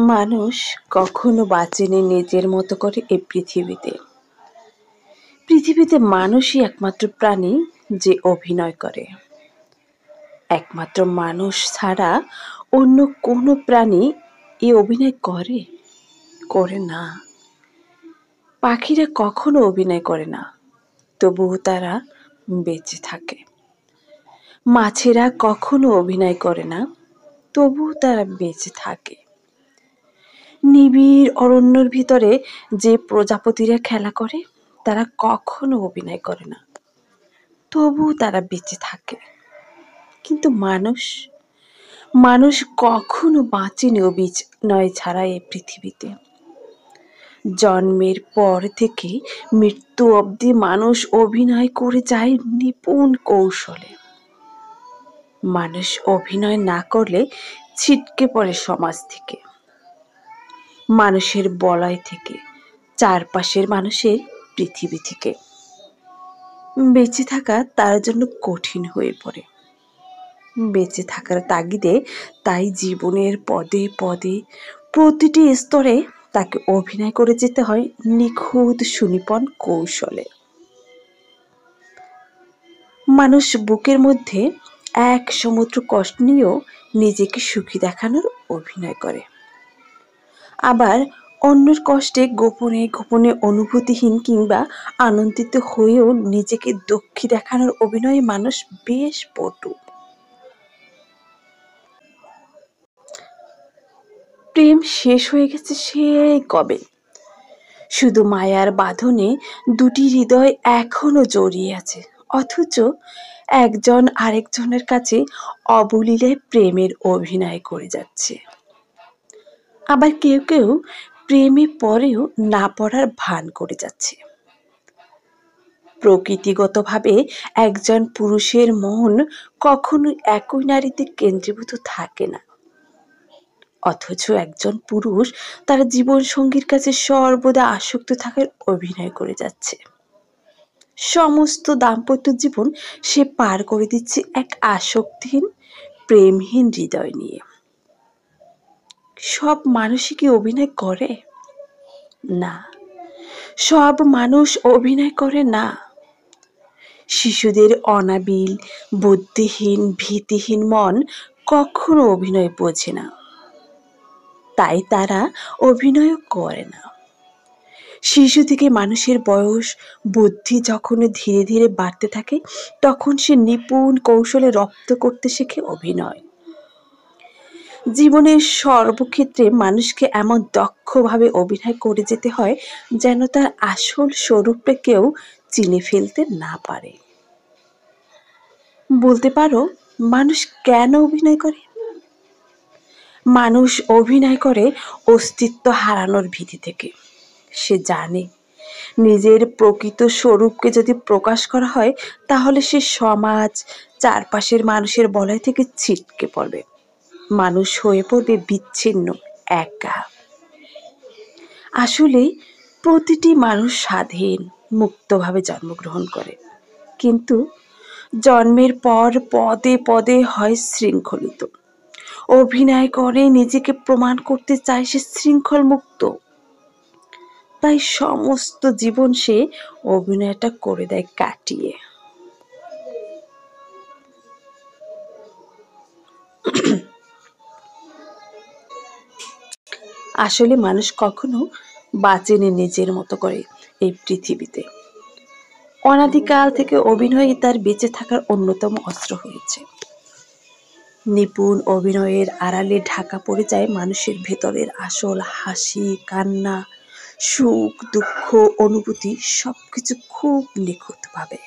মানুষ কখনো বাঁচেনি নিজের মতো করে এই পৃথিবীতে। পৃথিবীতে মানুষই একমাত্র প্রাণী যে অভিনয় করে। একমাত্র মানুষ ছাড়া অন্য কোনো প্রাণী এই অভিনয় করে? করে না। পাখিরা কখনো অভিনয় করে না, তবুও তারা বেঁচে থাকে। মাছেরা কখনো অভিনয় করে না, তবুও তারা বেঁচে থাকে। নিবিড় অরণ্যের ভিতরে যে প্রজাপতিরা খেলা করে, তারা কখনো অভিনয় করে না, তবুও তারা বেঁচে থাকে। কিন্তু মানুষ মানুষ কখনো বাঁচেনি অভিনয় ছাড়া এই পৃথিবীতে। জন্মের পর থেকে মৃত্যু অবধি মানুষ অভিনয় করে যায় নিপুণ কৌশলে। মানুষ অভিনয় না করলে ছিটকে পড়ে সমাজ থেকে, মানুষের বলয় থেকে, চারপাশের মানুষের পৃথিবী থেকে। বেঁচে থাকা তার জন্য কঠিন হয়ে পড়ে। বেঁচে থাকার তাগিদে তাই জীবনের পদে পদে প্রতিটি স্তরে তাকে অভিনয় করে যেতে হয় নিখুঁত সুনিপুণ কৌশলে। মানুষ বুকের মধ্যে এক সমুদ্র কষ্ট নিয়েও নিজেকে সুখী দেখানোর অভিনয় করে। আবার অন্যের কষ্টে গোপনে গোপনে অনুভূতিহীন কিংবা আনন্দিত হয়েও নিজেকে দুঃখী দেখানোর অভিনয়ে মানুষ বেশ পটু। প্রেম শেষ হয়ে গেছে সেই কবে। শুধু মায়ার বাঁধনে দুটি হৃদয় এখনো জড়িয়ে আছে, অথচ একজন আরেকজনের কাছে অবলীলায় প্রেমের অভিনয় করে যাচ্ছে। আবার কেউ কেউ প্রেমে পড়েও না পড়ার ভান করে যাচ্ছে। প্রকৃতিগতভাবে একজন পুরুষের মন কখনো একই নারীতে কেন্দ্রীভূত থাকে না, অথচ একজন পুরুষ তার জীবন সঙ্গীর কাছে সর্বদা আসক্ত থাকার অভিনয় করে যাচ্ছে। সমস্ত দাম্পত্য জীবন সে পার করে দিচ্ছে এক আসক্তিহীন প্রেমহীন হৃদয় নিয়ে। সব মানুষই কি অভিনয় করে? না, সব মানুষ অভিনয় করে না। শিশুদের অনাবিল বুদ্ধিহীন ভীতিহীন মন কখনো অভিনয় বোঝে না, তাই তারা অভিনয় করে না। শিশু থেকে মানুষের বয়স বুদ্ধি যখন ধীরে ধীরে বাড়তে থাকে, তখন সে নিপুণ কৌশলে রপ্ত করতে শেখে অভিনয়। জীবনের সর্বক্ষেত্রে মানুষকে এমন দক্ষভাবে অভিনয় করে যেতে হয় যেন তার আসল স্বরূপে কেউ চিনে ফেলতে না পারে। বলতে পারো মানুষ কেন অভিনয় করে? মানুষ অভিনয় করে অস্তিত্ব হারানোর ভীতি থেকে। সে জানে নিজের প্রকৃত স্বরূপকে যদি প্রকাশ করা হয়, তাহলে সে সমাজ, চারপাশের মানুষের বলয় থেকে ছিটকে পড়বে। মানুষ হয়ে পড়বে বিচ্ছিন্ন, একা। আসলে প্রতিটি মানুষ স্বাধীন, মুক্তভাবে জন্মগ্রহণ করে, কিন্তু জন্মের পর পদে পদে হয় শৃঙ্খলিত। অভিনয় করে নিজেকে প্রমাণ করতে চায় সে শৃঙ্খল মুক্ত। তাই সমস্ত জীবন সে অভিনয়টা করে দেয় কাটিয়ে। আসলে মানুষ কখনো বাঁচেনি নিজের মতো করে এই পৃথিবীতে। অনাদিকাল থেকে অভিনয় তার বেঁচে থাকার অন্যতম অস্ত্র হয়েছে। নিপুণ অভিনয়ের আড়ালে ঢাকা পড়ে যায় মানুষের ভেতরের আসল হাসি, কান্না, সুখ, দুঃখ, অনুভূতি সবকিছু খুব নিখুঁতভাবে।